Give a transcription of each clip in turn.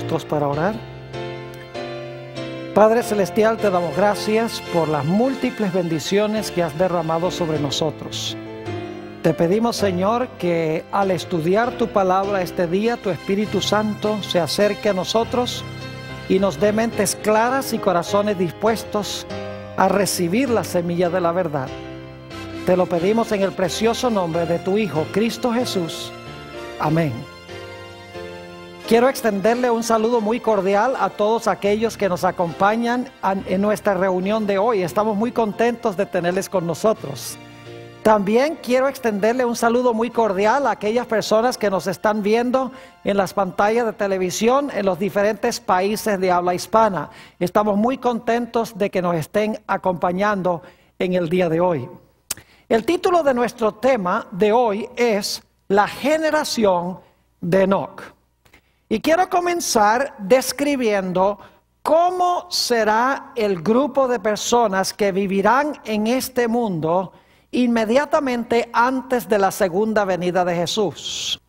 nosotros para orar? Padre Celestial, te damos gracias por las múltiples bendiciones que has derramado sobre nosotros. Te pedimos, Señor, que al estudiar tu palabra este día, tu Espíritu Santo se acerque a nosotros y nos dé mentes claras y corazones dispuestos a recibir la semilla de la verdad. Te lo pedimos en el precioso nombre de tu Hijo, Cristo Jesús. Amén. Quiero extenderle un saludo muy cordial a todos aquellos que nos acompañan en nuestra reunión de hoy. Estamos muy contentos de tenerles con nosotros. También quiero extenderle un saludo muy cordial a aquellas personas que nos están viendo en las pantallas de televisión en los diferentes países de habla hispana. Estamos muy contentos de que nos estén acompañando en el día de hoy. El título de nuestro tema de hoy es La generación de Enoc. Y quiero comenzar describiendo cómo será el grupo de personas que vivirán en este mundo inmediatamente antes de la segunda venida de Jesús.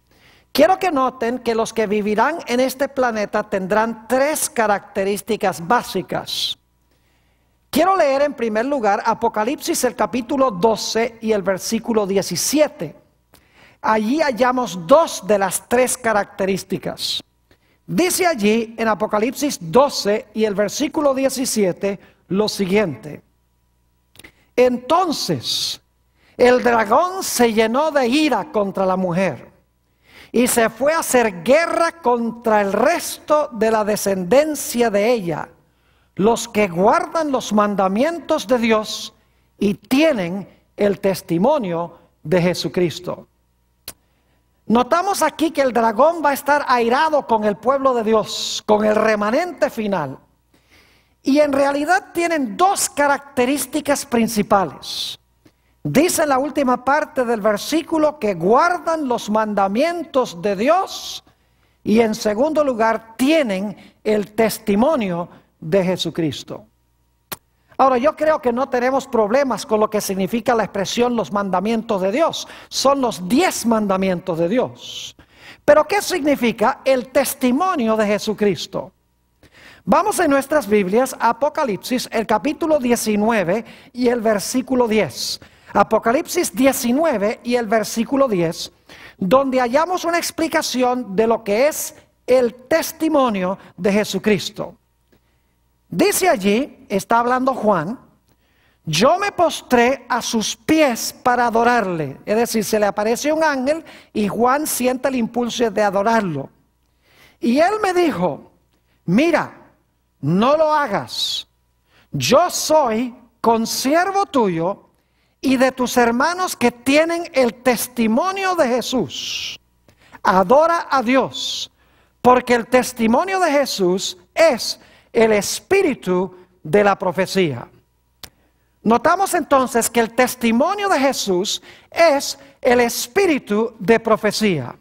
Quiero que noten que los que vivirán en este planeta tendrán tres características básicas. Quiero leer en primer lugar Apocalipsis el capítulo 12 y el versículo 17. Allí hallamos dos de las tres características. Dice allí en Apocalipsis 12 y el versículo 17 lo siguiente: entonces el dragón se llenó de ira contra la mujer y se fue a hacer guerra contra el resto de la descendencia de ella, los que guardan los mandamientos de Dios y tienen el testimonio de Jesucristo. Notamos aquí que el dragón va a estar airado con el pueblo de Dios, con el remanente final. Y en realidad tienen dos características principales. Dice en la última parte del versículo que guardan los mandamientos de Dios y en segundo lugar tienen el testimonio de Jesucristo. Ahora, yo creo que no tenemos problemas con lo que significa la expresión los mandamientos de Dios. Son los 10 mandamientos de Dios. Pero ¿qué significa el testimonio de Jesucristo? Vamos en nuestras Biblias a Apocalipsis, el capítulo 19 y el versículo 10. Apocalipsis 19 y el versículo 10, donde hallamos una explicación de lo que es el testimonio de Jesucristo. Dice allí, está hablando Juan: yo me postré a sus pies para adorarle. Es decir, se le aparece un ángel y Juan siente el impulso de adorarlo. Y él me dijo: mira, no lo hagas. Yo soy consiervo tuyo y de tus hermanos que tienen el testimonio de Jesús. Adora a Dios, porque el testimonio de Jesús es el espíritu de la profecía. Notamos entonces que el testimonio de Jesús es el espíritu de profecía.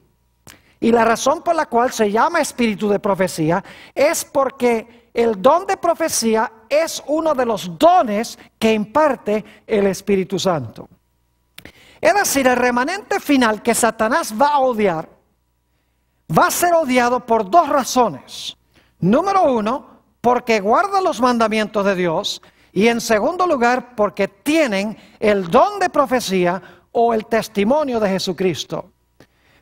Y la razón por la cual se llama espíritu de profecía es porque el don de profecía es uno de los dones que imparte el Espíritu Santo. Es decir, el remanente final que Satanás va a odiar va a ser odiado por dos razones. Número uno, porque guardan los mandamientos de Dios, y en segundo lugar, porque tienen el don de profecía o el testimonio de Jesucristo.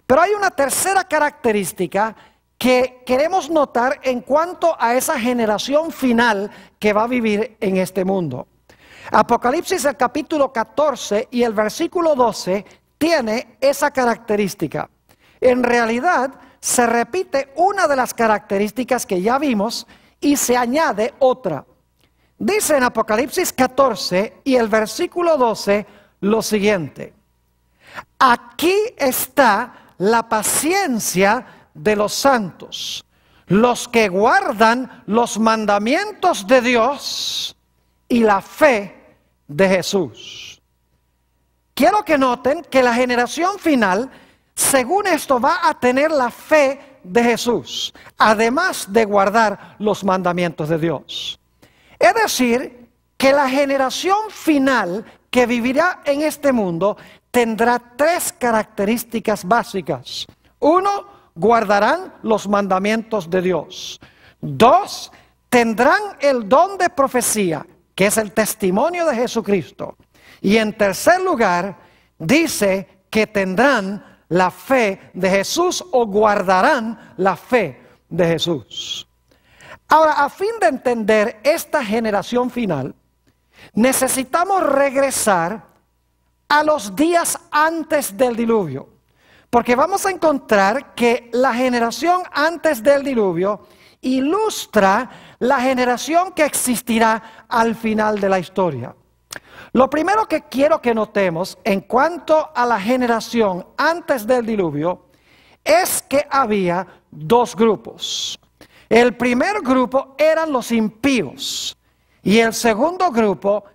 Pero hay una tercera característica que queremos notar en cuanto a esa generación final que va a vivir en este mundo. Apocalipsis el capítulo 14 y el versículo 12 tiene esa característica. En realidad se repite una de las características que ya vimos y se añade otra. Dice en Apocalipsis 14 y el versículo 12 lo siguiente: aquí está la paciencia de los santos, los que guardan los mandamientos de Dios y la fe de Jesús. Quiero que noten que la generación final, según esto, va a tener la fe de Jesús, además de guardar los mandamientos de Dios. Es decir, que la generación final que vivirá en este mundo tendrá tres características básicas. Uno, guardarán los mandamientos de Dios. 2, tendrán el don de profecía, que es el testimonio de Jesucristo. Y en tercer lugar, dice que tendrán la fe de Jesús o guardarán la fe de Jesús. Ahora, a fin de entender esta generación final, necesitamos regresar a los días antes del diluvio, porque vamos a encontrar que la generación antes del diluvio ilustra la generación que existirá al final de la historia. Lo primero que quiero que notemos en cuanto a la generación antes del diluvio es que había dos grupos. El primer grupo eran los impíos y el segundo grupo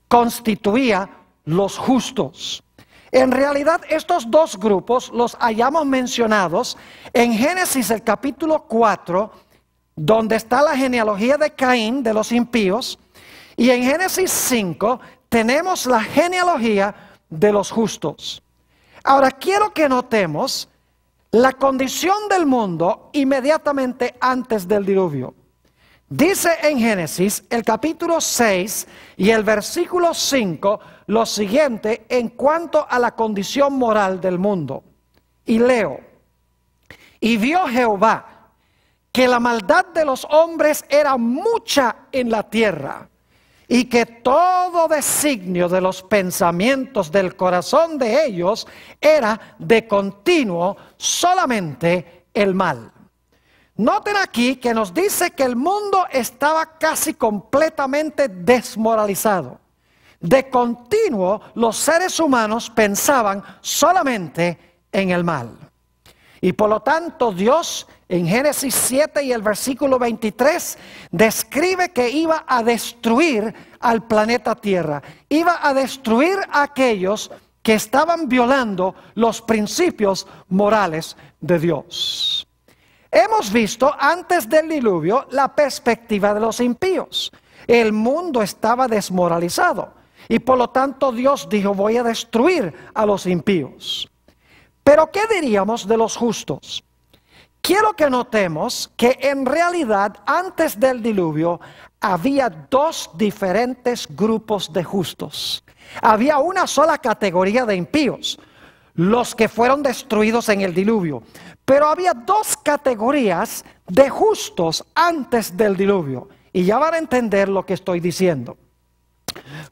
constituía los justos. En realidad estos dos grupos los hayamos mencionados en Génesis el capítulo 4, donde está la genealogía de Caín, de los impíos, y en Génesis 5 tenemos la genealogía de los justos. Ahora quiero que notemos la condición del mundo inmediatamente antes del diluvio. Dice en Génesis el capítulo 6 y el versículo 5 lo siguiente en cuanto a la condición moral del mundo. Y leo: y vio Jehová que la maldad de los hombres era mucha en la tierra, y que todo designio de los pensamientos del corazón de ellos era de continuo solamente el mal. Noten aquí que nos dice que el mundo estaba casi completamente desmoralizado. De continuo los seres humanos pensaban solamente en el mal. Y por lo tanto Dios en Génesis 7 y el versículo 23 describe que iba a destruir al planeta Tierra. Iba a destruir a aquellos que estaban violando los principios morales de Dios. Hemos visto antes del diluvio la perspectiva de los impíos. El mundo estaba desmoralizado y por lo tanto Dios dijo: voy a destruir a los impíos. Pero ¿qué diríamos de los justos? Quiero que notemos que en realidad antes del diluvio había dos diferentes grupos de justos. Había una sola categoría de impíos, los que fueron destruidos en el diluvio. Pero había dos categorías de justos antes del diluvio. Y ya van a entender lo que estoy diciendo.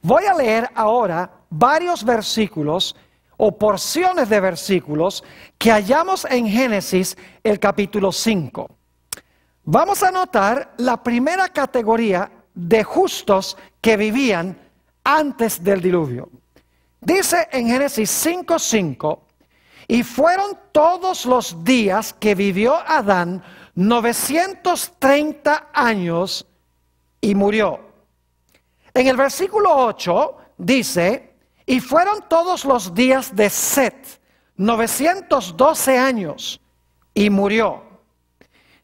Voy a leer ahora varios versículos o porciones de versículos que hallamos en Génesis el capítulo 5. Vamos a notar la primera categoría de justos que vivían antes del diluvio. Dice en Génesis 5:5: y fueron todos los días que vivió Adán 930 años y murió. En el versículo 8 dice: y fueron todos los días de Set 912 años y murió.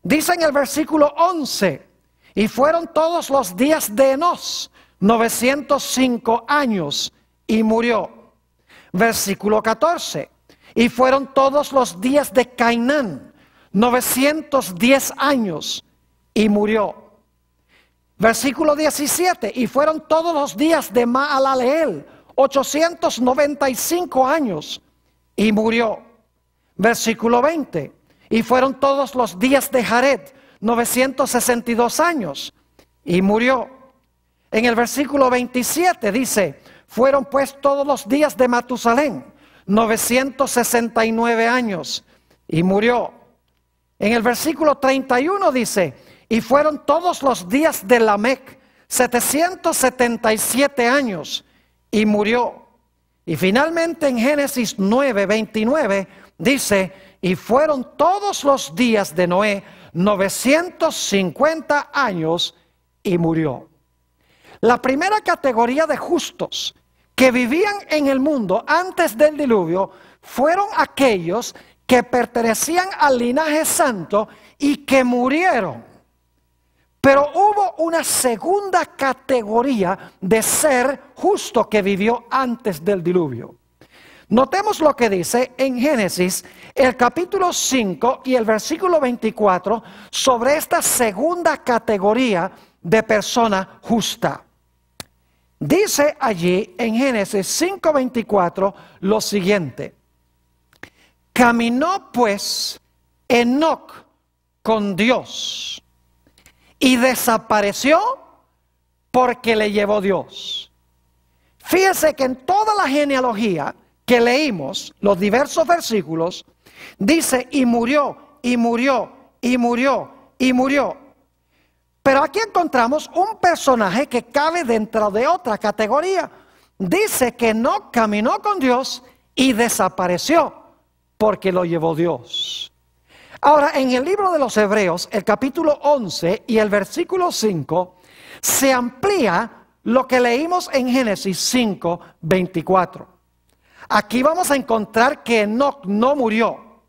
Dice en el versículo 11: y fueron todos los días de Enos 905 años y murió. Versículo 14: y fueron todos los días de Cainán 910 años y murió. Versículo 17: y fueron todos los días de Maalaleel 895 años y murió. Versículo 20: y fueron todos los días de Jared 962 años y murió. En el versículo 27 dice: fueron pues todos los días de Matusalén 969 años y murió. En el versículo 31 dice: y fueron todos los días de Lamec 777 años y murió. Y finalmente en Génesis 9:29 dice: y fueron todos los días de Noé 950 años y murió. La primera categoría de justos que vivían en el mundo antes del diluvio fueron aquellos que pertenecían al linaje santo y que murieron. Pero hubo una segunda categoría de ser justo que vivió antes del diluvio. Notemos lo que dice en Génesis, el capítulo 5 y el versículo 24, sobre esta segunda categoría de persona justa. Dice allí en Génesis 5:24 lo siguiente: caminó pues Enoc con Dios y desapareció porque le llevó Dios. Fíjese que en toda la genealogía que leímos, los diversos versículos, dice y murió, y murió, y murió, y murió. Pero aquí encontramos un personaje que cabe dentro de otra categoría. Dice que no caminó con Dios y desapareció porque lo llevó Dios. Ahora, en el libro de los Hebreos, el capítulo 11 y el versículo 5, se amplía lo que leímos en Génesis 5:24. Aquí vamos a encontrar que Enoc no murió.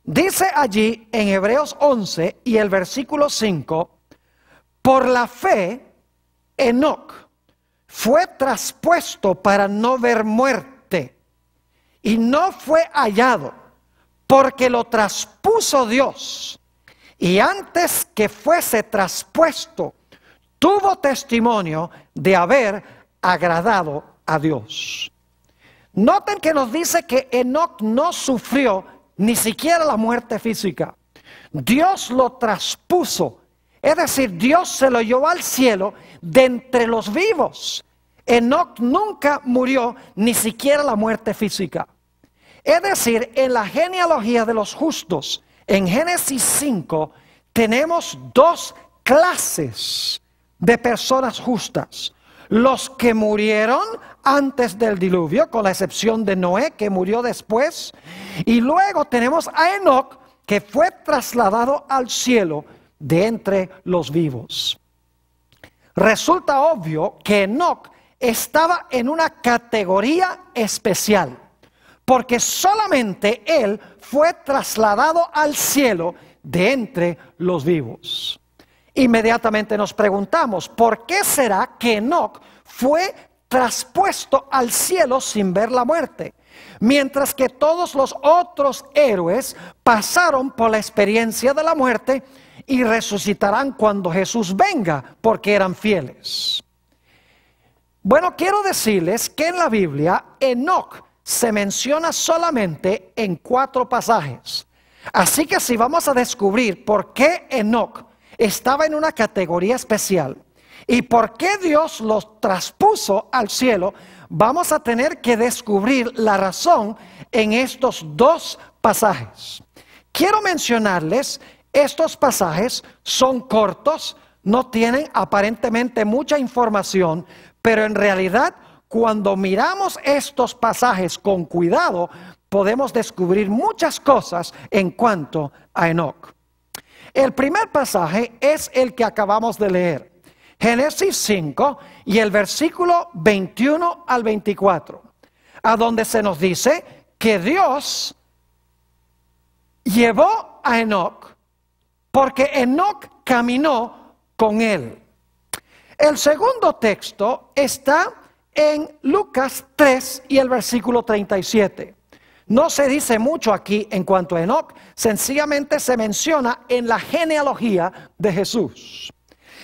Dice allí en Hebreos 11 y el versículo 5, por la fe, Enoc fue traspuesto para no ver muerte y no fue hallado porque lo traspuso Dios. Y antes que fuese traspuesto, tuvo testimonio de haber agradado a Dios. Noten que nos dice que Enoc no sufrió ni siquiera la muerte física. Dios lo traspuso. Es decir, Dios se lo llevó al cielo de entre los vivos. Enoc nunca murió ni siquiera la muerte física. Es decir, en la genealogía de los justos, en Génesis 5, tenemos dos clases de personas justas. Los que murieron antes del diluvio, con la excepción de Noé, que murió después. Y luego tenemos a Enoc, que fue trasladado al cielo de entre los vivos. Resulta obvio que Enoc estaba en una categoría especial, porque solamente él fue trasladado al cielo de entre los vivos. Inmediatamente nos preguntamos, ¿por qué será que Enoc fue traspuesto al cielo sin ver la muerte? Mientras que todos los otros héroes pasaron por la experiencia de la muerte y resucitarán cuando Jesús venga, porque eran fieles. Bueno, quiero decirles que en la Biblia Enoc se menciona solamente en 4 pasajes. Así que si vamos a descubrir por qué Enoc estaba en una categoría especial y por qué Dios los traspuso al cielo, vamos a tener que descubrir la razón en estos 2 pasajes. Quiero mencionarles, estos pasajes son cortos, no tienen aparentemente mucha información, pero en realidad cuando miramos estos pasajes con cuidado, podemos descubrir muchas cosas en cuanto a Enoc. El primer pasaje es el que acabamos de leer, Génesis 5 y el versículo 21 al 24, a donde se nos dice que Dios llevó a Enoc porque Enoc caminó con él. El segundo texto está en Lucas 3 y el versículo 37. No se dice mucho aquí en cuanto a Enoc, sencillamente se menciona en la genealogía de Jesús.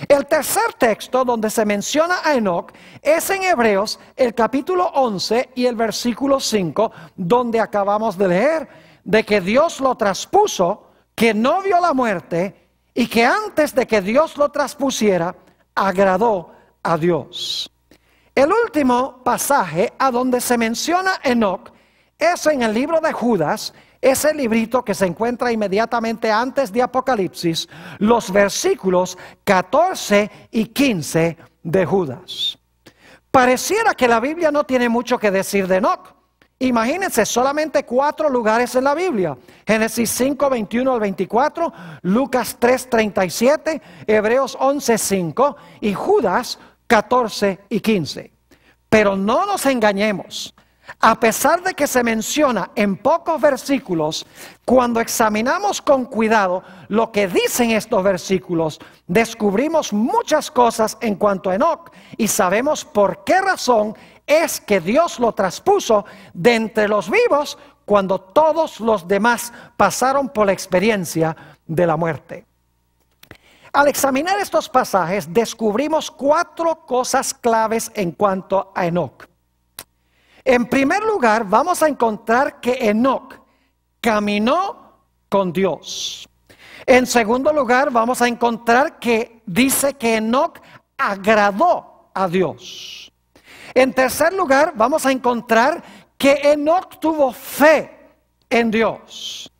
El tercer texto donde se menciona a Enoc es en Hebreos, el capítulo 11 y el versículo 5, donde acabamos de leer de que Dios lo traspuso, que no vio la muerte y que antes de que Dios lo traspusiera, agradó a Dios. El último pasaje a donde se menciona Enoc es en el libro de Judas, ese librito que se encuentra inmediatamente antes de Apocalipsis, los versículos 14 y 15 de Judas. Pareciera que la Biblia no tiene mucho que decir de Enoc. Imagínense, solamente 4 lugares en la Biblia: Génesis 5, 21 al 24, Lucas 3, 37, Hebreos 11, 5 y Judas 14 y 15. Pero no nos engañemos. A pesar de que se menciona en pocos versículos, cuando examinamos con cuidado lo que dicen estos versículos, descubrimos muchas cosas en cuanto a Enoc y sabemos por qué razón es que Dios lo traspuso de entre los vivos cuando todos los demás pasaron por la experiencia de la muerte. Al examinar estos pasajes, descubrimos 4 cosas claves en cuanto a Enoc. En primer lugar, vamos a encontrar que Enoc caminó con Dios. En segundo lugar, vamos a encontrar que dice que Enoc agradó a Dios. En tercer lugar, vamos a encontrar que Enoc tuvo fe en Dios.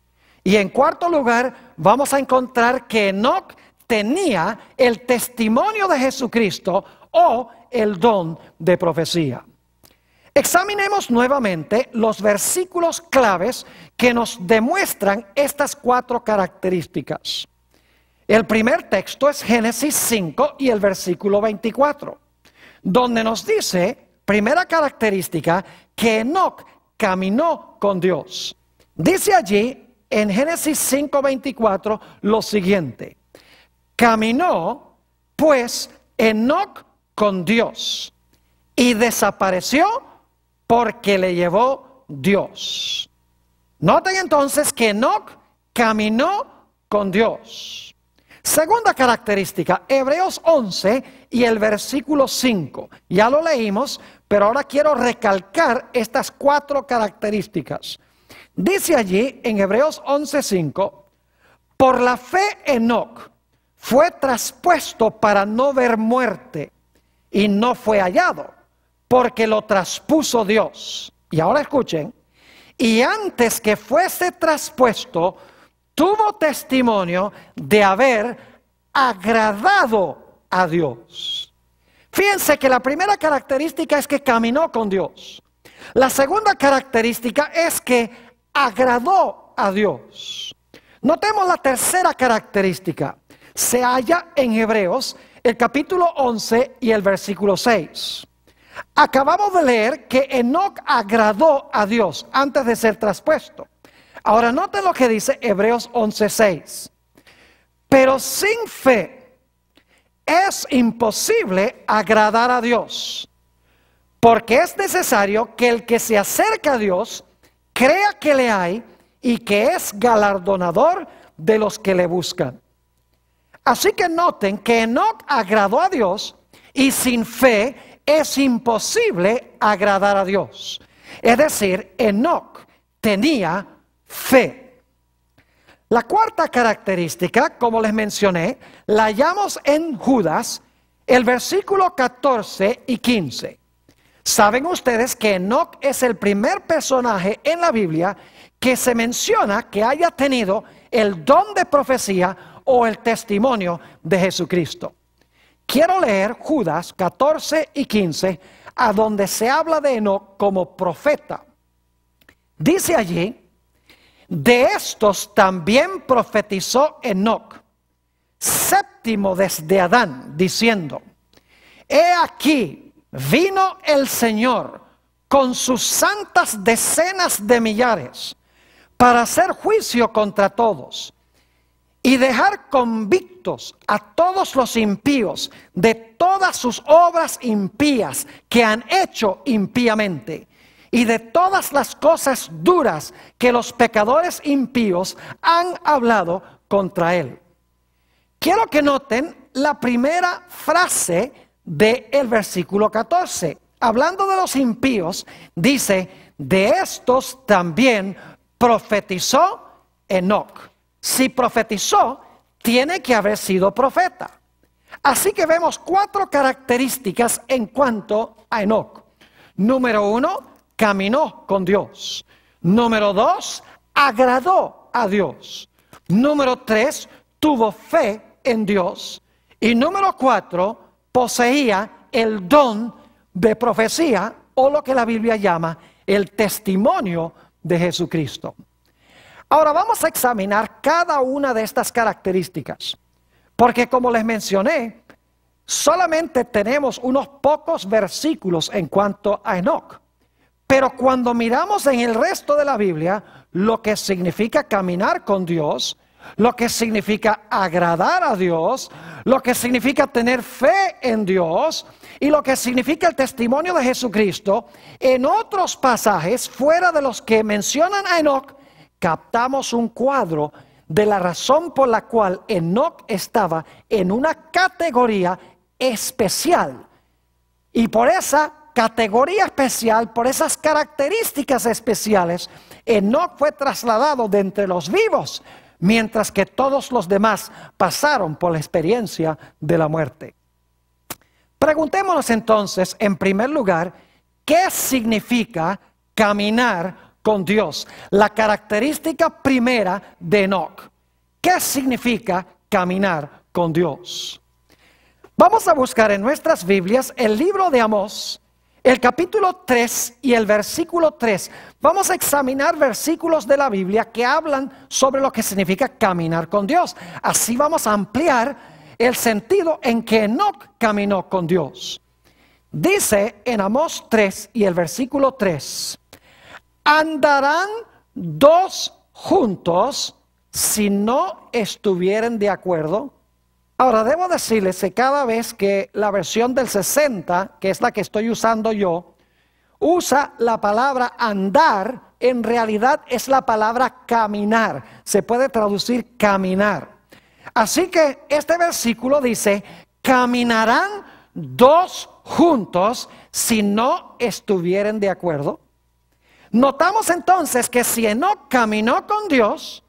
Y en cuarto lugar, vamos a encontrar que Enoc tenía el testimonio de Jesucristo o el don de profecía. Examinemos nuevamente los versículos claves que nos demuestran estas 4 características. El primer texto es Génesis 5 y el versículo 24, donde nos dice, primera característica, que Enoc caminó con Dios. Dice allí en Génesis 5:24 lo siguiente: caminó pues Enoc con Dios y desapareció porque le llevó Dios. Noten entonces que Enoc caminó con Dios. Segunda característica, Hebreos 11 y el versículo 5. Ya lo leímos, pero ahora quiero recalcar estas 4 características. Dice allí en Hebreos 11:5, por la fe Enoc fue traspuesto para no ver muerte y no fue hallado, porque lo traspuso Dios. Y ahora escuchen, y antes que fuese traspuesto, tuvo testimonio de haber agradado a Dios. Fíjense que la primera característica es que caminó con Dios. La segunda característica es que agradó a Dios. Notemos la tercera característica. Se halla en Hebreos, el capítulo 11 y el versículo 6. Acabamos de leer que Enoc agradó a Dios antes de ser traspuesto. Ahora noten lo que dice Hebreos 11:6. Pero sin fe es imposible agradar a Dios, porque es necesario que el que se acerca a Dios crea que le hay y que es galardonador de los que le buscan. Así que noten que Enoc agradó a Dios y sin fe es imposible agradar a Dios. Es decir, Enoc tenía fe. La cuarta característica, como les mencioné, la hallamos en Judas, el versículo 14 y 15. Saben ustedes que Enoc es el primer personaje en la Biblia que se menciona que haya tenido el don de profecía o el testimonio de Jesucristo. Quiero leer Judas 14 y 15, a donde se habla de Enoc como profeta. Dice allí, de estos también profetizó Enoc, séptimo desde Adán, diciendo, he aquí, vino el Señor con sus santas decenas de millares para hacer juicio contra todos y dejar convictos a todos los impíos de todas sus obras impías que han hecho impíamente y de todas las cosas duras que los pecadores impíos han hablado contra él. Quiero que noten la primera frase del versículo 14. Hablando de los impíos, dice, de estos también profetizó Enoc. Si profetizó, tiene que haber sido profeta. Así que vemos 4 características en cuanto a Enoc. Número 1, caminó con Dios. Número 2, agradó a Dios. Número 3, tuvo fe en Dios. Y número 4, poseía el don de profecía, o lo que la Biblia llama el testimonio de Jesucristo. Ahora vamos a examinar cada una de estas características, porque como les mencioné, solamente tenemos unos pocos versículos en cuanto a Enoc, Pero cuando miramos en el resto de la Biblia, lo que significa caminar con Dios, lo que significa agradar a Dios, lo que significa tener fe en Dios y lo que significa el testimonio de Jesucristo, en otros pasajes fuera de los que mencionan a Enoc, captamos un cuadro de la razón por la cual Enoc estaba en una categoría especial. Y por esa categoría especial, por esas características especiales, Enoc fue trasladado de entre los vivos, mientras que todos los demás pasaron por la experiencia de la muerte. Preguntémonos entonces, en primer lugar, ¿qué significa caminar con Dios? La característica primera de Enoc. ¿Qué significa caminar con Dios? Vamos a buscar en nuestras Biblias el libro de Amós, el capítulo 3 y el versículo 3. Vamos a examinar versículos de la Biblia que hablan sobre lo que significa caminar con Dios. Así vamos a ampliar el sentido en que Enoc caminó con Dios. Dice en Amós 3 y el versículo 3: ¿andarán dos juntos si no estuvieren de acuerdo? Ahora, debo decirles que cada vez que la versión del 60, que es la que estoy usando yo, usa la palabra andar, en realidad es la palabra caminar. Se puede traducir caminar. Así que este versículo dice: ¿caminarán dos juntos si no estuvieren de acuerdo? Notamos entonces que si Enoc caminó con Dios,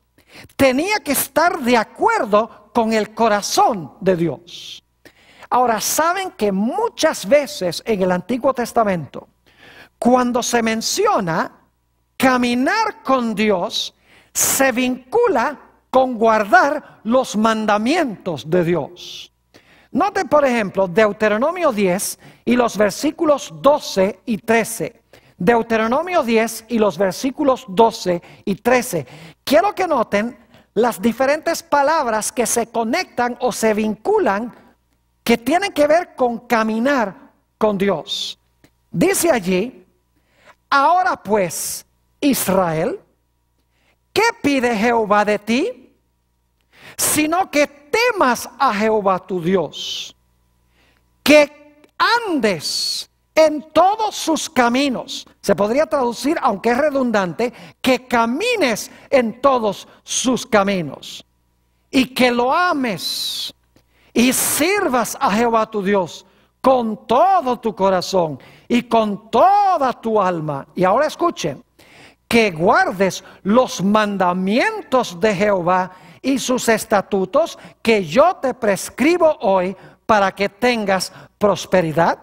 tenía que estar de acuerdo con el corazón de Dios. Ahora, saben que muchas veces en el Antiguo Testamento, cuando se menciona caminar con Dios, se vincula con guardar los mandamientos de Dios. Noten, por ejemplo, Deuteronomio 10 y los versículos 12 y 13. Deuteronomio 10 y los versículos 12 y 13. Quiero que noten las diferentes palabras que se conectan o se vinculan, que tienen que ver con caminar con Dios. Dice allí: ahora pues, Israel, ¿qué pide Jehová de ti? Sino que temas a Jehová tu Dios, que andes en todos sus caminos. Se podría traducir, aunque es redundante, que camines en todos sus caminos, y que lo ames y sirvas a Jehová tu Dios con todo tu corazón y con toda tu alma. Y ahora escuchen: que guardes los mandamientos de Jehová y sus estatutos que yo te prescribo hoy, para que tengas prosperidad.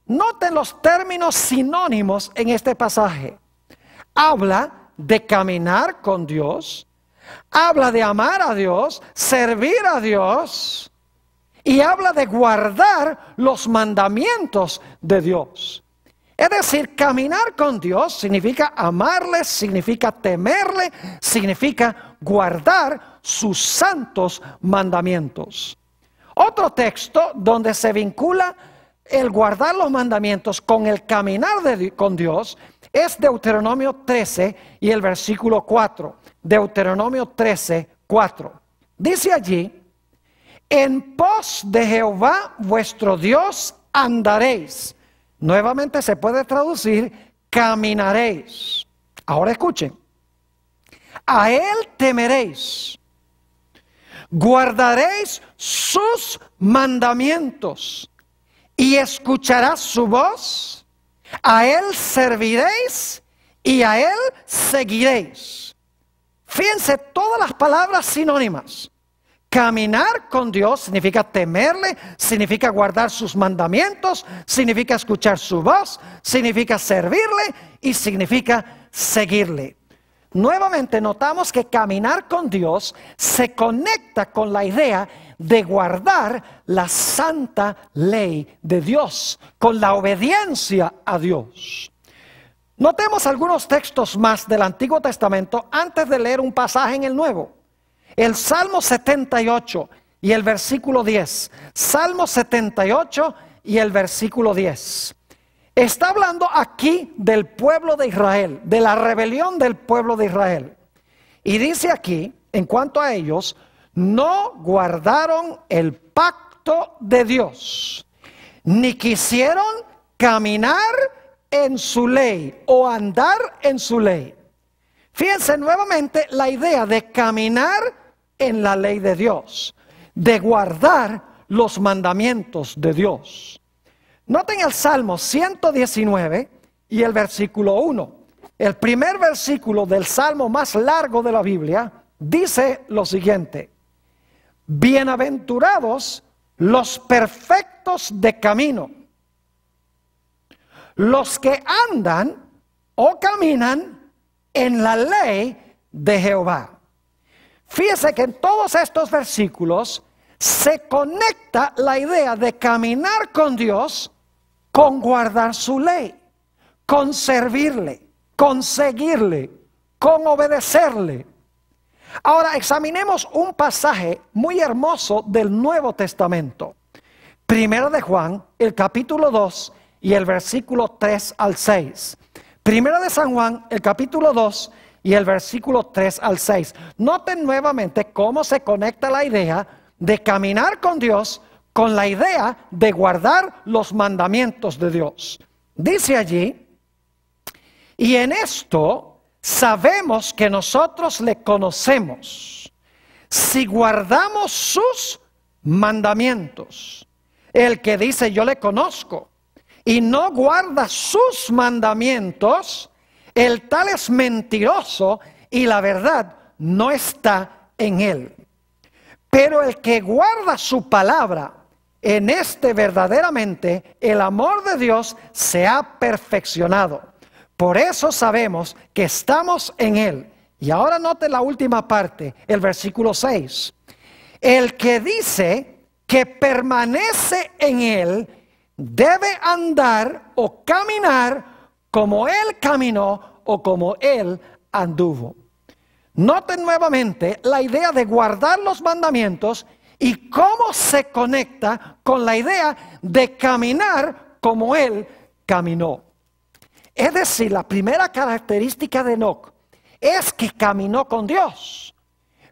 Noten los términos sinónimos en este pasaje. Habla de caminar con Dios, habla de amar a Dios, servir a Dios, y habla de guardar los mandamientos de Dios. Es decir, caminar con Dios significa amarle, significa temerle, significa guardar sus santos mandamientos. Otro texto donde se vincula el guardar los mandamientos con el caminar con Dios es Deuteronomio 13 y el versículo 4. Deuteronomio 13, 4. Dice allí: en pos de Jehová vuestro Dios andaréis. Nuevamente se puede traducir caminaréis. Ahora escuchen: a él temeréis, guardaréis sus mandamientos y escucharás su voz, a él serviréis y a él seguiréis. Fíjense todas las palabras sinónimas. Caminar con Dios significa temerle, significa guardar sus mandamientos, significa escuchar su voz, significa servirle y significa seguirle. Nuevamente notamos que caminar con Dios se conecta con la idea de guardar la santa ley de Dios, con la obediencia a Dios. Notemos algunos textos más del Antiguo Testamento antes de leer un pasaje en el Nuevo. El Salmo 78 y el versículo 10. Salmo 78 y el versículo 10. Está hablando aquí del pueblo de Israel, de la rebelión del pueblo de Israel. Y dice aquí, en cuanto a ellos, no guardaron el pacto de Dios, ni quisieron caminar en su ley o andar en su ley. Fíjense nuevamente la idea de caminar en la ley de Dios, de guardar los mandamientos de Dios. Noten el Salmo 119 y el versículo 1. El primer versículo del Salmo más largo de la Biblia dice lo siguiente: bienaventurados los perfectos de camino, los que andan o caminan en la ley de Jehová. Fíjese que en todos estos versículos se conecta la idea de caminar con Dios con guardar su ley, con servirle, con seguirle, con obedecerle. Ahora examinemos un pasaje muy hermoso del Nuevo Testamento. Primero de Juan, el capítulo 2 y el versículo 3 al 6. Primero de San Juan, el capítulo 2 y el versículo 3 al 6. Noten nuevamente cómo se conecta la idea de caminar con Dios con la idea de guardar los mandamientos de Dios. Dice allí: y en esto sabemos que nosotros le conocemos, si guardamos sus mandamientos. El que dice yo le conozco y no guarda sus mandamientos, el tal es mentiroso y la verdad no está en él. Pero el que guarda su palabra, en este verdaderamente el amor de Dios se ha perfeccionado. Por eso sabemos que estamos en Él. Y ahora note la última parte, el versículo 6. El que dice que permanece en Él debe andar o caminar como Él caminó o como Él anduvo. Noten nuevamente la idea de guardar los mandamientos y cómo se conecta con la idea de caminar como Él caminó. Es decir, la primera característica de Enoc es que caminó con Dios.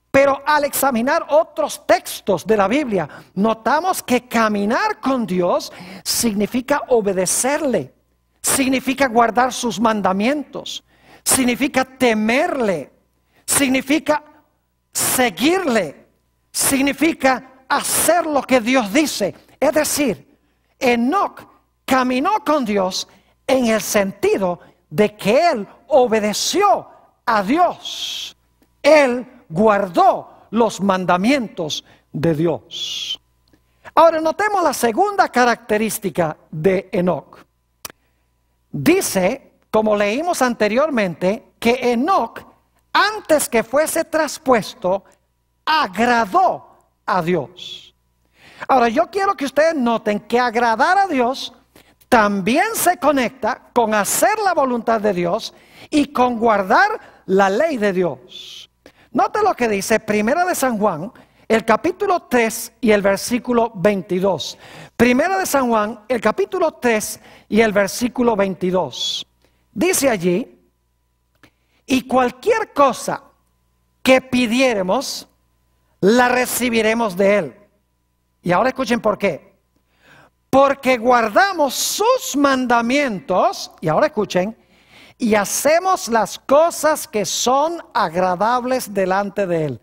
Pero al examinar otros textos de la Biblia, notamos que caminar con Dios significa obedecerle, significa guardar sus mandamientos, significa temerle, significa seguirle, significa hacer lo que Dios dice. Es decir, Enoc caminó con Dios en el sentido de que él obedeció a Dios. Él guardó los mandamientos de Dios. Ahora notemos la segunda característica de Enoc. Dice, como leímos anteriormente, que Enoc, antes que fuese traspuesto, agradó a Dios. Ahora yo quiero que ustedes noten que agradar a Dios también se conecta con hacer la voluntad de Dios y con guardar la ley de Dios. Note lo que dice Primera de San Juan, el capítulo 3 y el versículo 22. Primera de San Juan, el capítulo 3 y el versículo 22. Dice allí: y cualquier cosa que pidiéremos, la recibiremos de Él. Y ahora escuchen por qué. Porque guardamos sus mandamientos, y ahora escuchen, y hacemos las cosas que son agradables delante de Él.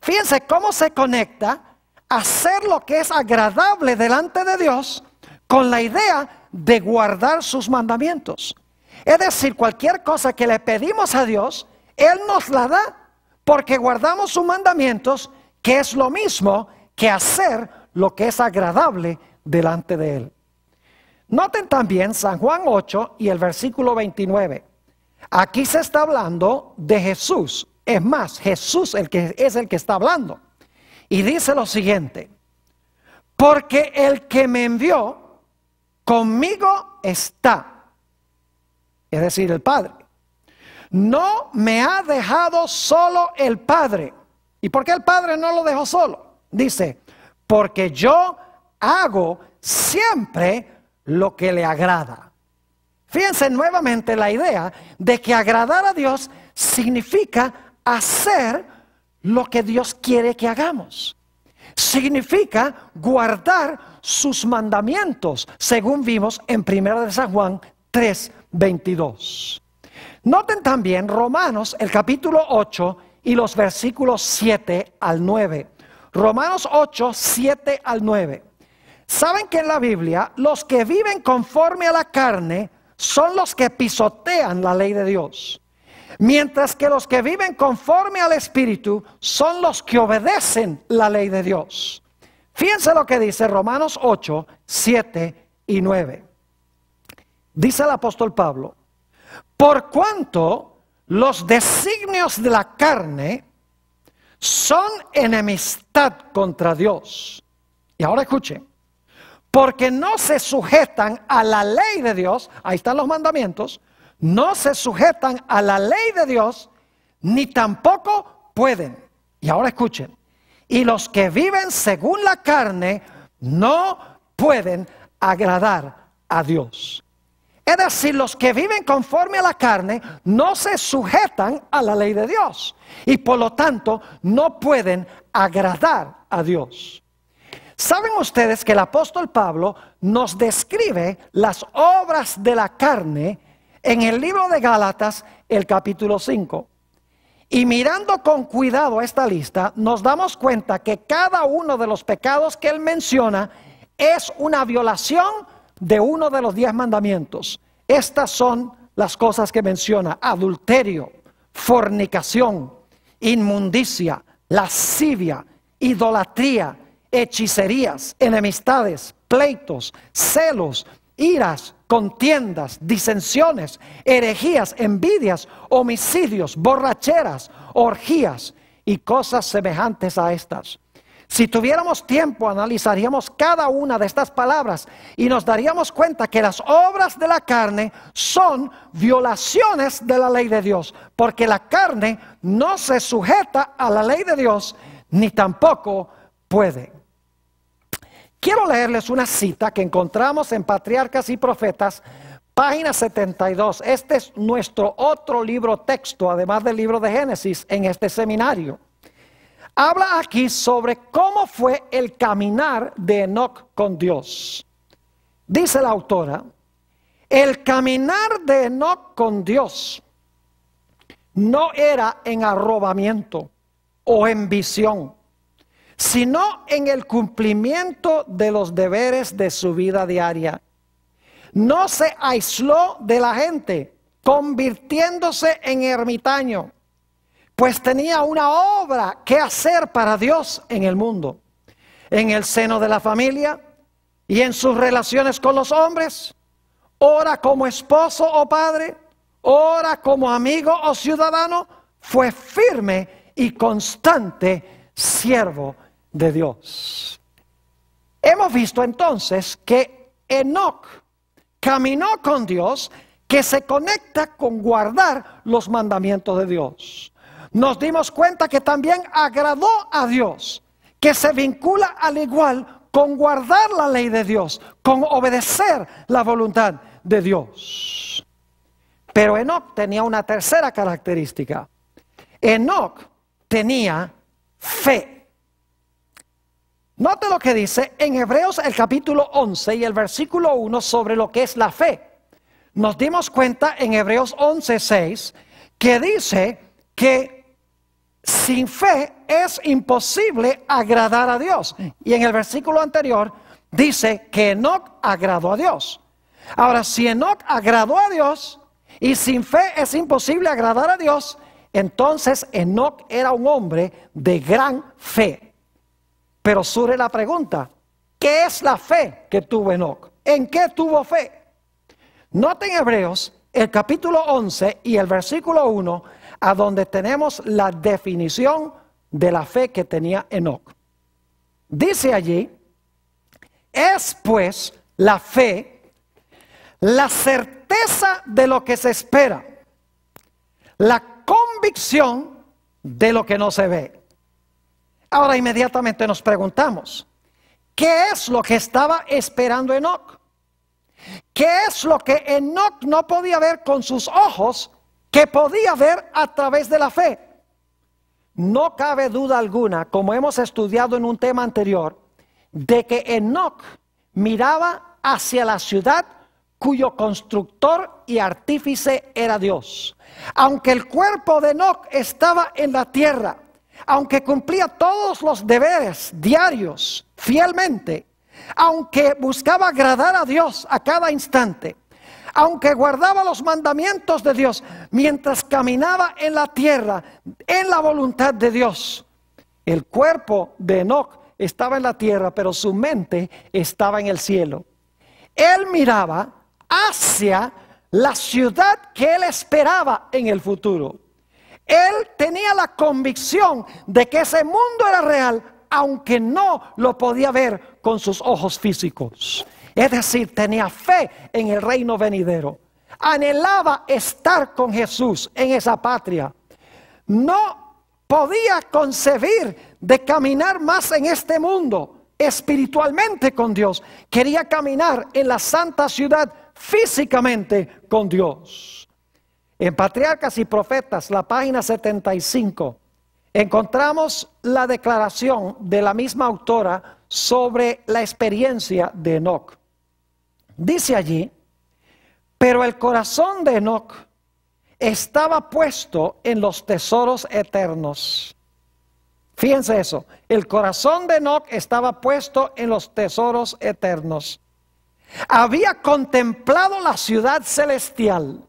Fíjense cómo se conecta hacer lo que es agradable delante de Dios con la idea de guardar sus mandamientos. Es decir, cualquier cosa que le pedimos a Dios, Él nos la da, porque guardamos sus mandamientos, que es lo mismo que hacer lo que es agradable delante de Él. Noten también San Juan 8 y el versículo 29. Aquí se está hablando de Jesús. Es más, Jesús es el que está hablando. Y dice lo siguiente: porque el que me envió conmigo está, es decir, el Padre. No me ha dejado solo el Padre. ¿Y por qué el Padre no lo dejó solo? Dice, porque yo hago siempre lo que le agrada. Fíjense nuevamente la idea de que agradar a Dios significa hacer lo que Dios quiere que hagamos. Significa guardar sus mandamientos, según vimos en 1 de San Juan 3:22. Noten también Romanos, el capítulo 8 y los versículos 7 al 9. Romanos 8, 7 al 9. Saben que en la Biblia los que viven conforme a la carne son los que pisotean la ley de Dios, mientras que los que viven conforme al Espíritu son los que obedecen la ley de Dios. Fíjense lo que dice Romanos 8, 7 y 9. Dice el apóstol Pablo: por cuanto los designios de la carne son enemistad contra Dios. Y ahora escuchen: porque no se sujetan a la ley de Dios, ahí están los mandamientos, no se sujetan a la ley de Dios, ni tampoco pueden. Y ahora escuchen: y los que viven según la carne no pueden agradar a Dios. Es decir, los que viven conforme a la carne no se sujetan a la ley de Dios y por lo tanto no pueden agradar a Dios. ¿Saben ustedes que el apóstol Pablo nos describe las obras de la carne en el libro de Gálatas, el capítulo 5? Y mirando con cuidado esta lista, nos damos cuenta que cada uno de los pecados que él menciona es una violación de uno de los 10 mandamientos. Estas son las cosas que menciona: adulterio, fornicación, inmundicia, lascivia, idolatría, hechicerías, enemistades, pleitos, celos, iras, contiendas, disensiones, herejías, envidias, homicidios, borracheras, orgías y cosas semejantes a estas. Si tuviéramos tiempo, analizaríamos cada una de estas palabras y nos daríamos cuenta que las obras de la carne son violaciones de la ley de Dios, porque la carne no se sujeta a la ley de Dios, ni tampoco puede. Quiero leerles una cita que encontramos en Patriarcas y Profetas, página 72. Este es nuestro otro libro texto, además del libro de Génesis, en este seminario. Habla aquí sobre cómo fue el caminar de Enoc con Dios. Dice la autora: el caminar de Enoc con Dios no era en arrobamiento o en visión, sino en el cumplimiento de los deberes de su vida diaria. No se aisló de la gente, convirtiéndose en ermitaño, pues tenía una obra que hacer para Dios en el mundo, en el seno de la familia y en sus relaciones con los hombres, ora como esposo o padre, ora como amigo o ciudadano. Fue firme y constante siervo de Dios. Hemos visto entonces que Enoc caminó con Dios, que se conecta con guardar los mandamientos de Dios. Nos dimos cuenta que también agradó a Dios, que se vincula al igual con guardar la ley de Dios, con obedecer la voluntad de Dios. Pero Enoc tenía una tercera característica. Enoc tenía fe. Note lo que dice en Hebreos el capítulo 11 y el versículo 1 sobre lo que es la fe. Nos dimos cuenta en Hebreos 11:6 que dice que sin fe es imposible agradar a Dios. Y en el versículo anterior dice que Enoc agradó a Dios. Ahora, si Enoc agradó a Dios y sin fe es imposible agradar a Dios, entonces Enoc era un hombre de gran fe. Pero surge la pregunta: ¿qué es la fe que tuvo Enoc? ¿En qué tuvo fe? Noten Hebreos el capítulo 11 y el versículo 1, a donde tenemos la definición de la fe que tenía Enoc. Dice allí: es pues la fe la certeza de lo que se espera, la convicción de lo que no se ve. Ahora inmediatamente nos preguntamos: ¿qué es lo que estaba esperando Enoc? ¿qué es lo que Enoc no podía ver con sus ojos, que podía ver a través de la fe? No cabe duda alguna, como hemos estudiado en un tema anterior, de que Enoc miraba hacia la ciudad cuyo constructor y artífice era Dios. Aunque el cuerpo de Enoc estaba en la tierra, aunque cumplía todos los deberes diarios fielmente, aunque buscaba agradar a Dios a cada instante, aunque guardaba los mandamientos de Dios, mientras caminaba en la tierra, en la voluntad de Dios, el cuerpo de Enoc estaba en la tierra, pero su mente estaba en el cielo. Él miraba hacia la ciudad que él esperaba en el futuro. Él tenía la convicción de que ese mundo era real, aunque no lo podía ver con sus ojos físicos. Es decir, tenía fe en el reino venidero. Anhelaba estar con Jesús en esa patria. No podía concebir de caminar más en este mundo espiritualmente con Dios. Quería caminar en la santa ciudad físicamente con Dios. En Patriarcas y Profetas, la página 75, encontramos la declaración de la misma autora sobre la experiencia de Enoc. Dice allí: pero el corazón de Enoc estaba puesto en los tesoros eternos. Fíjense eso, el corazón de Enoc estaba puesto en los tesoros eternos. Había contemplado la ciudad celestial.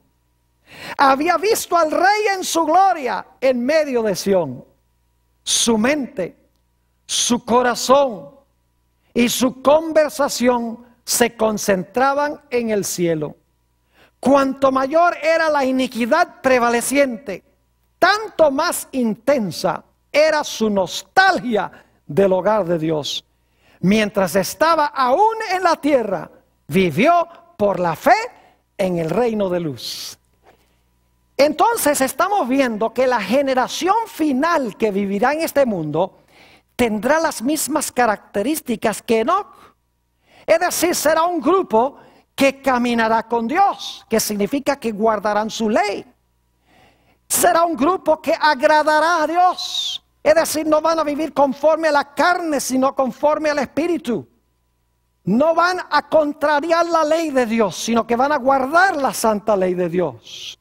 Había visto al Rey en su gloria en medio de Sión. Su mente, su corazón y su conversación se concentraban en el cielo. Cuanto mayor era la iniquidad prevaleciente, tanto más intensa era su nostalgia del hogar de Dios. Mientras estaba aún en la tierra, vivió por la fe en el reino de luz. Entonces estamos viendo que la generación final que vivirá en este mundo tendrá las mismas características que Enoc. Es decir, será un grupo que caminará con Dios, que significa que guardarán su ley. Será un grupo que agradará a Dios. Es decir, no van a vivir conforme a la carne, sino conforme al Espíritu. No van a contrariar la ley de Dios, sino que van a guardar la santa ley de Dios.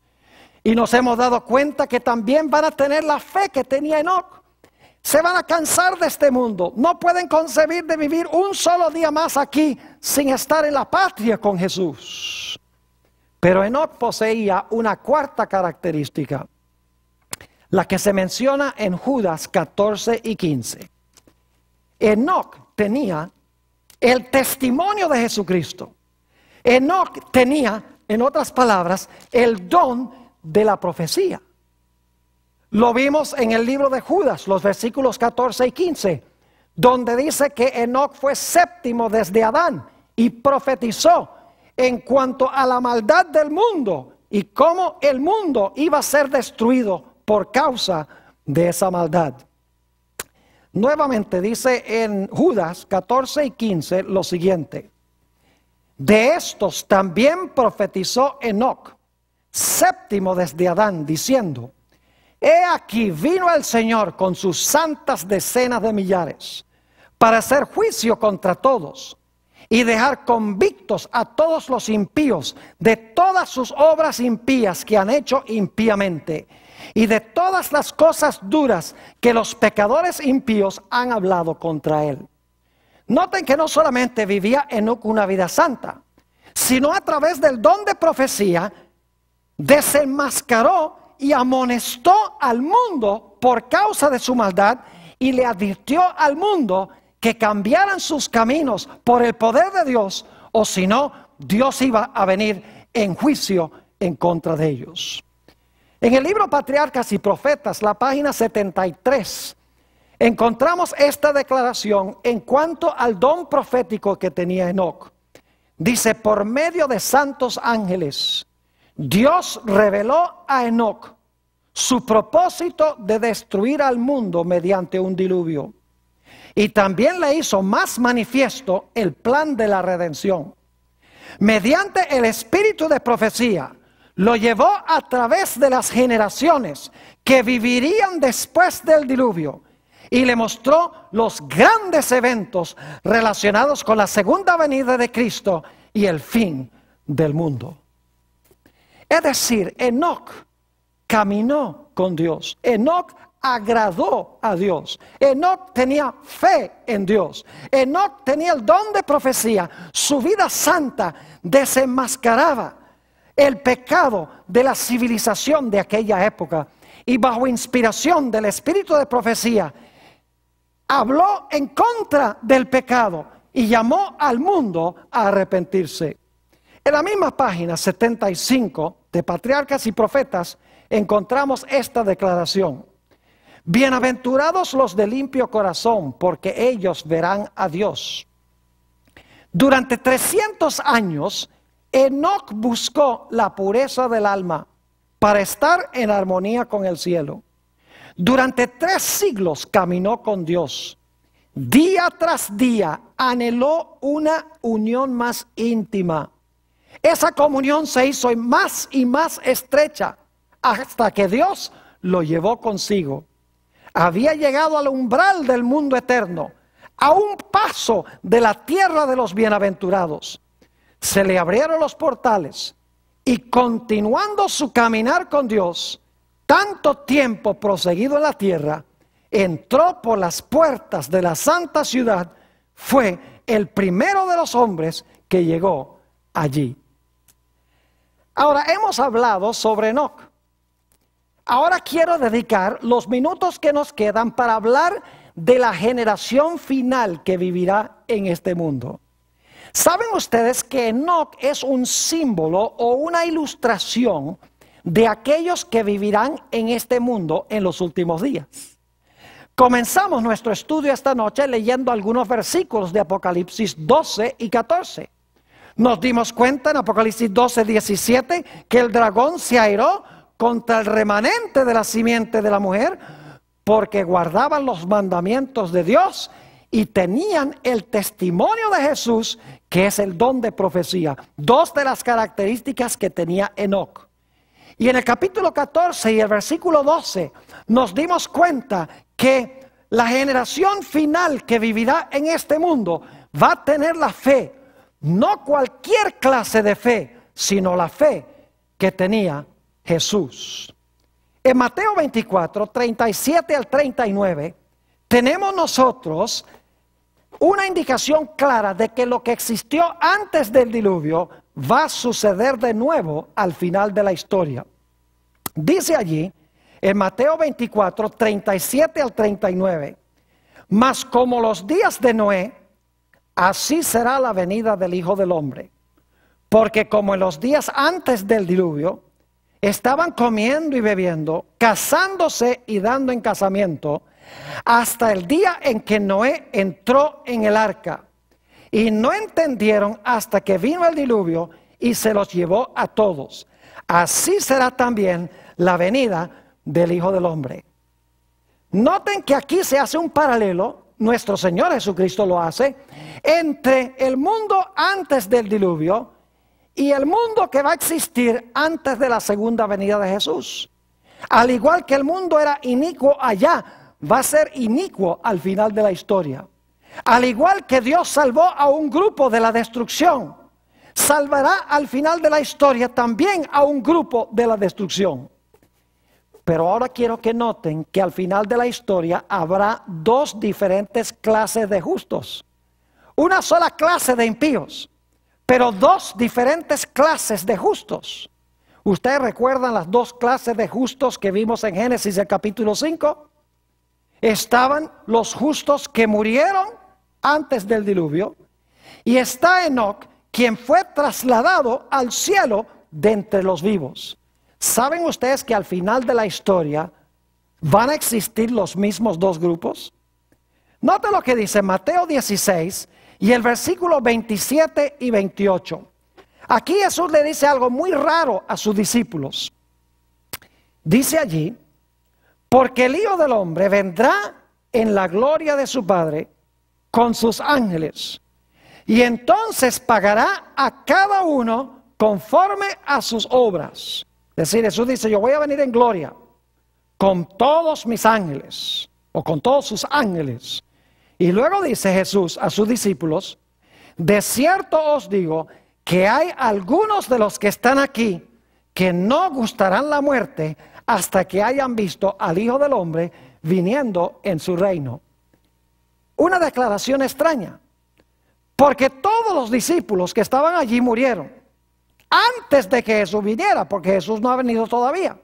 Y nos hemos dado cuenta que también van a tener la fe que tenía Enoc. Se van a cansar de este mundo. No pueden concebir de vivir un solo día más aquí sin estar en la patria con Jesús. Pero Enoc poseía una cuarta característica, la que se menciona en Judas 14 y 15. Enoc tenía el testimonio de Jesucristo. Enoc tenía, en otras palabras, el don de la profecía. Lo vimos en el libro de Judas, los versículos 14 y 15, donde dice que Enoc fue séptimo desde Adán y profetizó en cuanto a la maldad del mundo y cómo el mundo iba a ser destruido por causa de esa maldad. Nuevamente dice en Judas 14 y 15 lo siguiente: de estos también profetizó Enoc, séptimo desde Adán, diciendo: he aquí vino el Señor con sus santas decenas de millares para hacer juicio contra todos y dejar convictos a todos los impíos de todas sus obras impías que han hecho impíamente y de todas las cosas duras que los pecadores impíos han hablado contra él. Noten que no solamente vivía Enoc una vida santa, sino a través del don de profecía desenmascaró y amonestó al mundo por causa de su maldad y le advirtió al mundo que cambiaran sus caminos por el poder de Dios, o si no, Dios iba a venir en juicio en contra de ellos. En el libro Patriarcas y Profetas, la página 73, encontramos esta declaración en cuanto al don profético que tenía Enoc. Dice: por medio de santos ángeles, Dios reveló a Enoc su propósito de destruir al mundo mediante un diluvio. Y también le hizo más manifiesto el plan de la redención. mediante el espíritu de profecía, lo llevó a través de las generaciones que vivirían después del diluvio y le mostró los grandes eventos relacionados con la segunda venida de Cristo y el fin del mundo. Es decir, Enoc caminó con Dios. Enoc agradó a Dios. Enoc tenía fe en Dios. Enoc tenía el don de profecía. Su vida santa desenmascaraba el pecado de la civilización de aquella época. Y bajo inspiración del espíritu de profecía, habló en contra del pecado y llamó al mundo a arrepentirse. En la misma página 75 de Patriarcas y Profetas encontramos esta declaración: bienaventurados los de limpio corazón, porque ellos verán a Dios. Durante 300 años, Enoc buscó la pureza del alma para estar en armonía con el cielo. Durante 3 siglos caminó con Dios. Día tras día anheló una unión más íntima. Esa comunión se hizo más y más estrecha hasta que Dios lo llevó consigo. Había llegado al umbral del mundo eterno, a un paso de la tierra de los bienaventurados. Se le abrieron los portales y, continuando su caminar con Dios, tanto tiempo proseguido en la tierra, entró por las puertas de la santa ciudad. Fue el primero de los hombres que llegó allí. Ahora hemos hablado sobre Enoc. Ahora quiero dedicar los minutos que nos quedan para hablar de la generación final que vivirá en este mundo. ¿Saben ustedes que Enoc es un símbolo o una ilustración de aquellos que vivirán en este mundo en los últimos días? Comenzamos nuestro estudio esta noche leyendo algunos versículos de Apocalipsis 12 y 14. Nos dimos cuenta en Apocalipsis 12, 17 que el dragón se airó contra el remanente de la simiente de la mujer, porque guardaban los mandamientos de Dios y tenían el testimonio de Jesús, que es el don de profecía. 2 de las características que tenía Enoc. Y en el capítulo 14 y el versículo 12 nos dimos cuenta que la generación final que vivirá en este mundo va a tener la fe, no cualquier clase de fe, sino la fe que tenía Jesús. En Mateo 24, 37 al 39, tenemos nosotros una indicación clara de que lo que existió antes del diluvio va a suceder de nuevo al final de la historia. Dice allí, en Mateo 24, 37 al 39, mas como los días de Noé, así será la venida del Hijo del Hombre. Porque como en los días antes del diluvio, estaban comiendo y bebiendo, casándose y dando en casamiento, hasta el día en que Noé entró en el arca. Y no entendieron hasta que vino el diluvio y se los llevó a todos. Así será también la venida del Hijo del Hombre. Noten que aquí se hace un paralelo, nuestro Señor Jesucristo lo hace, entre el mundo antes del diluvio y el mundo que va a existir antes de la segunda venida de Jesús. Al igual que el mundo era inicuo allá, va a ser inicuo al final de la historia. Al igual que Dios salvó a un grupo de la destrucción, salvará al final de la historia también a un grupo de la destrucción. Pero ahora quiero que noten que al final de la historia habrá 2 diferentes clases de justos. Una sola clase de impíos, pero 2 diferentes clases de justos. ¿Ustedes recuerdan las 2 clases de justos que vimos en Génesis el capítulo 5? Estaban los justos que murieron antes del diluvio, y está Enoc, quien fue trasladado al cielo de entre los vivos. ¿Saben ustedes que al final de la historia van a existir los mismos 2 grupos? Noten lo que dice Mateo 16 y el versículo 27 y 28. Aquí Jesús le dice algo muy raro a sus discípulos. Dice allí, porque el Hijo del Hombre vendrá en la gloria de su Padre con sus ángeles, y entonces pagará a cada uno conforme a sus obras. Es decir, Jesús dice, yo voy a venir en gloria con todos mis ángeles, o con todos sus ángeles. Y luego dice Jesús a sus discípulos, de cierto os digo que hay algunos de los que están aquí que no gustarán la muerte hasta que hayan visto al Hijo del Hombre viniendo en su reino. Una declaración extraña, porque todos los discípulos que estaban allí murieron antes de que Jesús viniera, porque Jesús no ha venido todavía.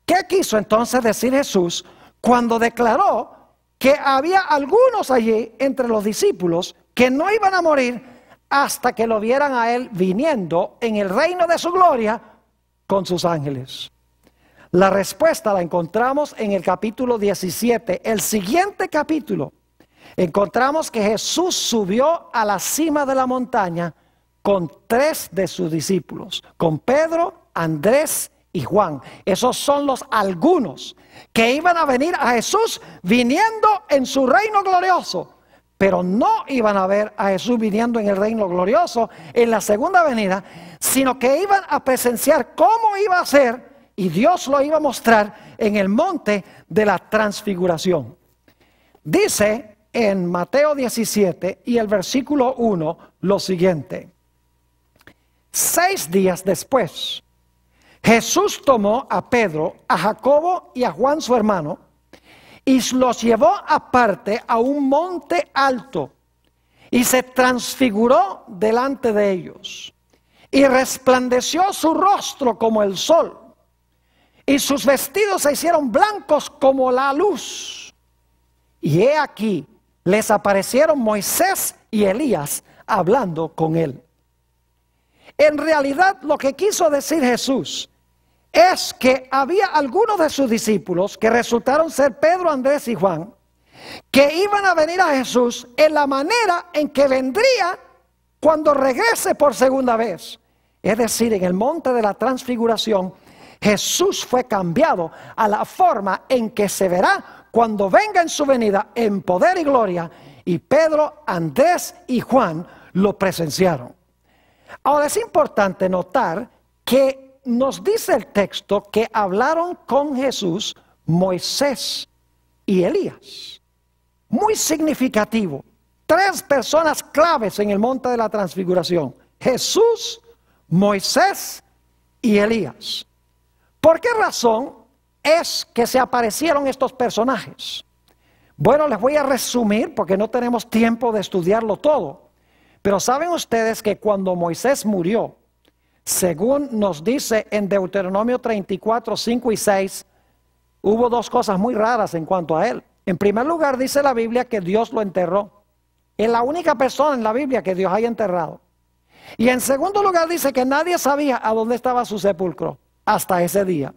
¿Qué quiso entonces decir Jesús cuando declaró que había algunos allí entre los discípulos que no iban a morir hasta que lo vieran a Él viniendo en el reino de su gloria con sus ángeles? La respuesta la encontramos en el capítulo 17, el siguiente capítulo. Encontramos que Jesús subió a la cima de la montaña con 3 de sus discípulos, con Pedro, Andrés y Juan. Esos son los algunos que iban a venir a Jesús viniendo en su reino glorioso, pero no iban a ver a Jesús viniendo en el reino glorioso en la segunda venida, sino que iban a presenciar cómo iba a ser, y Dios lo iba a mostrar en el monte de la transfiguración. Dice en Mateo 17 y el versículo 1 lo siguiente: 6 días después, Jesús tomó a Pedro, a Jacobo y a Juan su hermano, y los llevó aparte a un monte alto, y se transfiguró delante de ellos, y resplandeció su rostro como el sol, y sus vestidos se hicieron blancos como la luz. Y he aquí, les aparecieron Moisés y Elías hablando con él. En realidad, lo que quiso decir Jesús es que había algunos de sus discípulos, que resultaron ser Pedro, Andrés y Juan, que iban a venir a Jesús en la manera en que vendría cuando regrese por segunda vez. Es decir, en el monte de la transfiguración, Jesús fue cambiado a la forma en que se verá cuando venga en su venida en poder y gloria, y Pedro, Andrés y Juan lo presenciaron. Ahora es importante notar que nos dice el texto que hablaron con Jesús Moisés y Elías. Muy significativo. 3 personas claves en el monte de la transfiguración: Jesús, Moisés y Elías. ¿Por qué razón es que se aparecieron estos personajes? Bueno, les voy a resumir porque no tenemos tiempo de estudiarlo todo. Pero saben ustedes que cuando Moisés murió, según nos dice en Deuteronomio 34, 5 y 6, hubo 2 cosas muy raras en cuanto a él. En primer lugar, dice la Biblia que Dios lo enterró. Es la única persona en la Biblia que Dios haya enterrado. Y en segundo lugar, dice que nadie sabía a dónde estaba su sepulcro hasta ese día.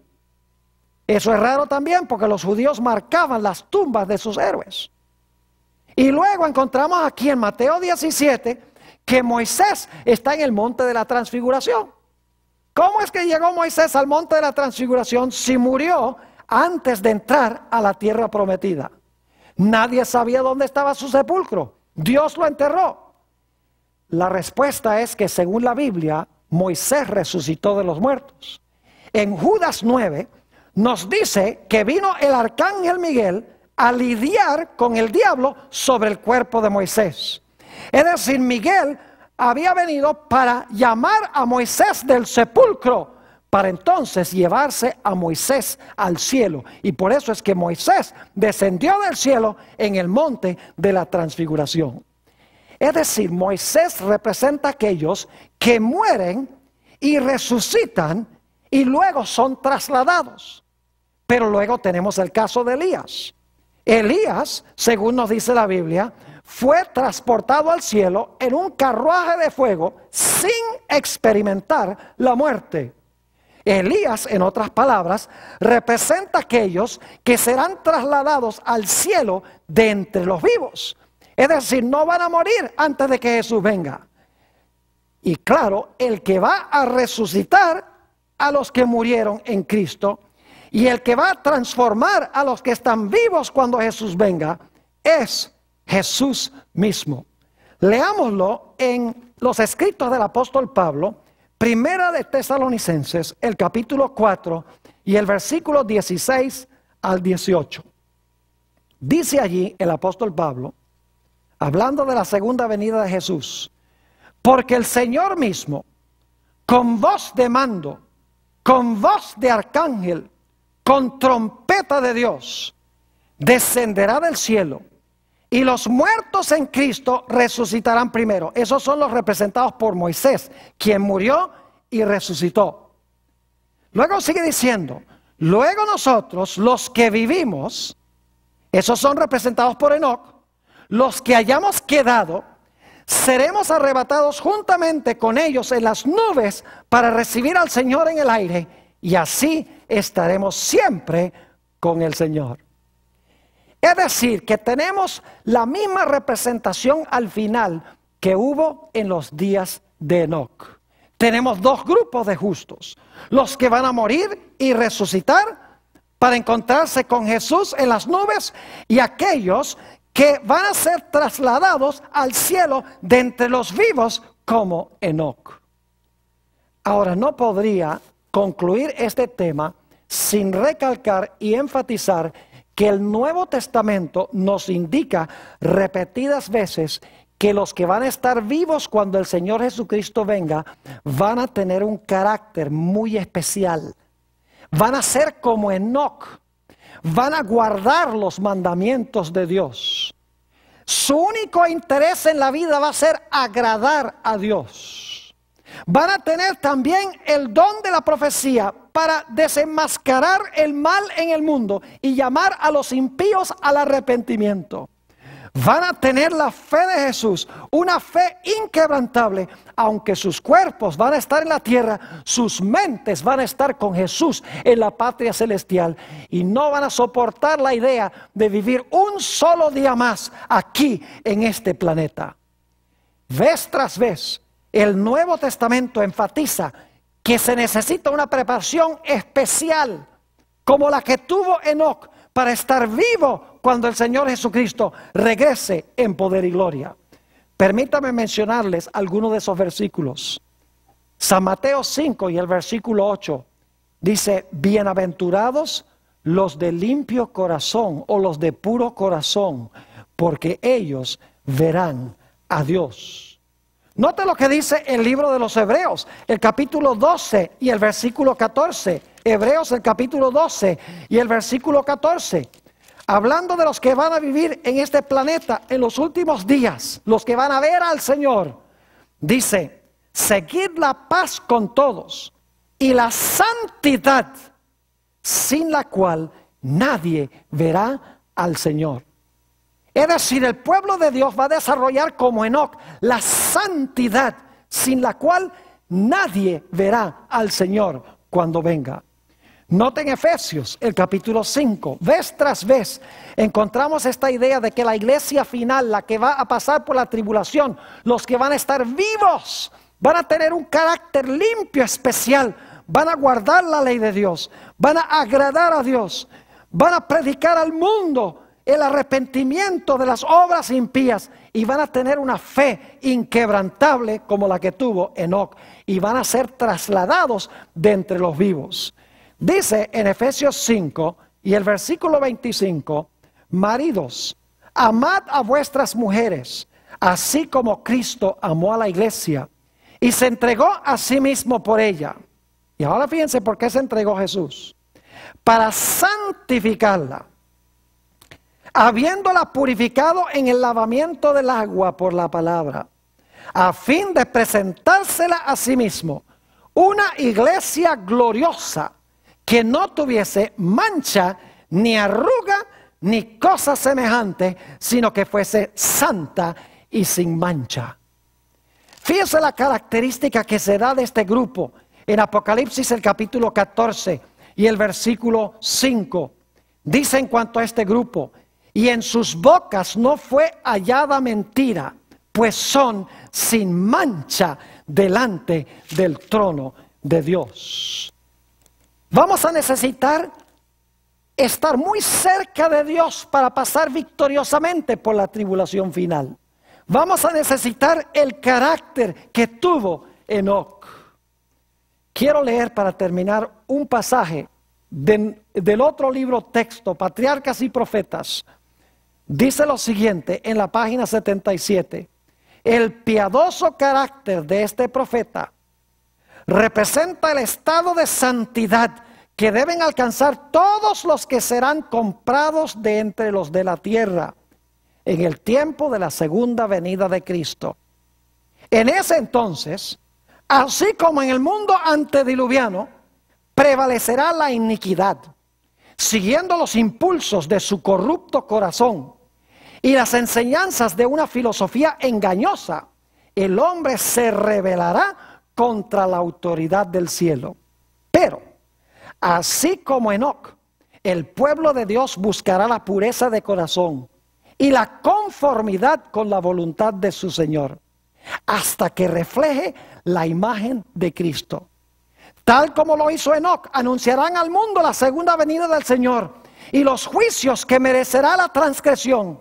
Eso es raro también, porque los judíos marcaban las tumbas de sus héroes. Y luego encontramos aquí en Mateo 17 que Moisés está en el monte de la transfiguración. ¿Cómo es que llegó Moisés al monte de la transfiguración si murió antes de entrar a la tierra prometida? Nadie sabía dónde estaba su sepulcro. Dios lo enterró. La respuesta es que según la Biblia, Moisés resucitó de los muertos. En Judas 9 nos dice que vino el arcángel Miguel a lidiar con el diablo sobre el cuerpo de Moisés. Es decir, Miguel había venido para llamar a Moisés del sepulcro, para entonces llevarse a Moisés al cielo. Y por eso es que Moisés descendió del cielo en el monte de la transfiguración. Es decir, Moisés representa a aquellos que mueren y resucitan y luego son trasladados. Pero luego tenemos el caso de Elías. Elías, según nos dice la Biblia, fue transportado al cielo en un carruaje de fuego sin experimentar la muerte. Elías, en otras palabras, representa a aquellos que serán trasladados al cielo de entre los vivos. Es decir, no van a morir antes de que Jesús venga. Y claro, el que va a resucitar a los que murieron en Cristo y el que va a transformar a los que están vivos cuando Jesús venga es Jesús mismo. Leámoslo en los escritos del apóstol Pablo, Primera de Tesalonicenses, el capítulo 4 y el versículo 16 al 18. Dice allí el apóstol Pablo, hablando de la segunda venida de Jesús: porque el Señor mismo, con voz de mando, con voz de arcángel, con trompeta de Dios, descenderá del cielo, y los muertos en Cristo resucitarán primero. Esos son los representados por Moisés, quien murió y resucitó. Luego sigue diciendo, luego nosotros, los que vivimos, esos son representados por Enoc, los que hayamos quedado, seremos arrebatados juntamente con ellos en las nubes para recibir al Señor en el aire, y así estaremos siempre con el Señor. Es decir, que tenemos la misma representación al final que hubo en los días de Enoc. Tenemos dos grupos de justos: los que van a morir y resucitar para encontrarse con Jesús en las nubes, y aquellos que van a ser trasladados al cielo de entre los vivos como Enoc. Ahora, no podría concluir este tema sin recalcar y enfatizar que el Nuevo Testamento nos indica repetidas veces que los que van a estar vivos cuando el Señor Jesucristo venga van a tener un carácter muy especial. Van a ser como Enoc. Van a guardar los mandamientos de Dios. Su único interés en la vida va a ser agradar a Dios. Van a tener también el don de la profecía para desenmascarar el mal en el mundo y llamar a los impíos al arrepentimiento. Van a tener la fe de Jesús, una fe inquebrantable. Aunque sus cuerpos van a estar en la tierra, sus mentes van a estar con Jesús en la patria celestial, y no van a soportar la idea de vivir un solo día más aquí en este planeta. Vez tras vez, el Nuevo Testamento enfatiza que se necesita una preparación especial, como la que tuvo Enoc, para estar vivo cuando el Señor Jesucristo regrese en poder y gloria. Permítame mencionarles algunos de esos versículos. San Mateo 5 y el versículo 8 dice: bienaventurados los de limpio corazón, o los de puro corazón, porque ellos verán a Dios. Note lo que dice el libro de los Hebreos, el capítulo 12 y el versículo 14. Hebreos, el capítulo 12 y el versículo 14. Hablando de los que van a vivir en este planeta en los últimos días, los que van a ver al Señor, dice: seguid la paz con todos y la santidad, sin la cual nadie verá al Señor. Es decir, el pueblo de Dios va a desarrollar como Enoc la santidad, sin la cual nadie verá al Señor cuando venga. Noten Efesios, el capítulo 5, vez tras vez encontramos esta idea de que la iglesia final, la que va a pasar por la tribulación, los que van a estar vivos, van a tener un carácter limpio, especial, van a guardar la ley de Dios, van a agradar a Dios, van a predicar al mundo el arrepentimiento de las obras impías, y van a tener una fe inquebrantable como la que tuvo Enoc, y van a ser trasladados de entre los vivos. Dice en Efesios 5 y el versículo 25: maridos, amad a vuestras mujeres, así como Cristo amó a la iglesia y se entregó a sí mismo por ella. Y ahora fíjense por qué se entregó Jesús: para santificarla, habiéndola purificado en el lavamiento del agua por la palabra, a fin de presentársela a sí mismo una iglesia gloriosa, que no tuviese mancha, ni arruga, ni cosa semejante, sino que fuese santa y sin mancha. Fíjense la característica que se da de este grupo en Apocalipsis, el capítulo 14 y el versículo 5. Dice en cuanto a este grupo: y en sus bocas no fue hallada mentira, pues son sin mancha delante del trono de Dios. Vamos a necesitar estar muy cerca de Dios para pasar victoriosamente por la tribulación final. vamos a necesitar el carácter que tuvo Enoc. Quiero leer para terminar un pasaje del otro libro texto, Patriarcas y Profetas. Dice lo siguiente en la página 77. El piadoso carácter de este profeta representa el estado de santidad que deben alcanzar todos los que serán comprados de entre los de la tierra en el tiempo de la segunda venida de Cristo. En ese entonces, así como en el mundo antediluviano, prevalecerá la iniquidad, siguiendo los impulsos de su corrupto corazón y las enseñanzas de una filosofía engañosa. El hombre se rebelará contra la autoridad del cielo. Pero, así como Enoc, el pueblo de Dios buscará la pureza de corazón y la conformidad con la voluntad de su Señor, hasta que refleje la imagen de Cristo. Tal como lo hizo Enoc, anunciarán al mundo la segunda venida del Señor y los juicios que merecerá la transgresión.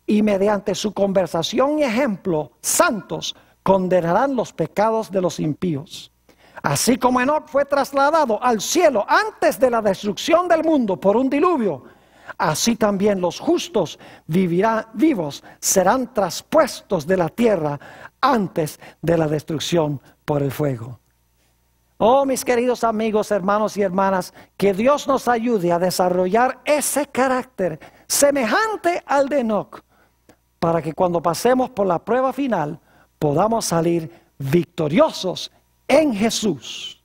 Y mediante su conversación y ejemplo santos, condenarán los pecados de los impíos. Así como Enoc fue trasladado al cielo antes de la destrucción del mundo por un diluvio, así también los justos vivos serán traspuestos de la tierra antes de la destrucción por el fuego. Oh, mis queridos amigos, hermanos y hermanas, que Dios nos ayude a desarrollar ese carácter semejante al de Enoc, para que cuando pasemos por la prueba final podamos salir victoriosos en Jesús.